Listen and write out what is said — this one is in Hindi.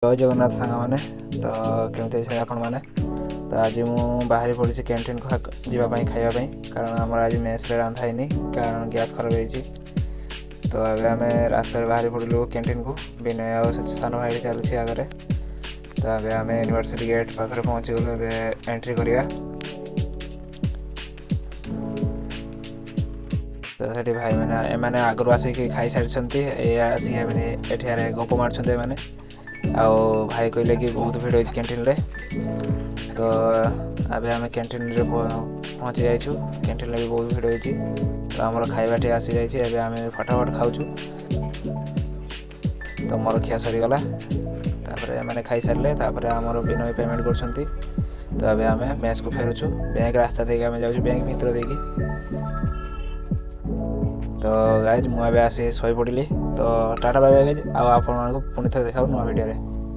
जय जगन्नाथ सांग मैंने तो केमती अच्छे आपण मैंने तो आज मुझे बाहरी पड़ी कैंटीन को जावाई खावाई कारण आम आज मेस रंधा है कारण गैस खराब हो तो अभी आम रास्तार बाहरी पड़ू कैंटीन को विनय आ सान भाई चलती आगे तो अभी आम यूनिवर्सिटी गेट पाखे पहुँची गलु एंट्री करिया तो से भाई मैंने आगु आसिक खाई सारी एठार गप मार्च आओ भाई कहले कि बहुत भीड़ होती कैंटीन रे तो अभी आम कैंटीन रे पहुँची जाइछु कैंटीन भी बहुत भीड़ होती तो आम खाइबाटी आसी जाइए आम फटाफट खाऊँ तो मोर खिया सरीगला मैंने खाई सारे आमर विनय पेमेंट कर तो अभी आम मेस को फेरुचु बैंक रास्ता देके आम जाऊँ बैंक भितर देकी तो गाइज मुझे आसी शोई पड़ी तो टाटा बाय बाय गाइज आप पुणी थे देखा नुआ वीडियो रे।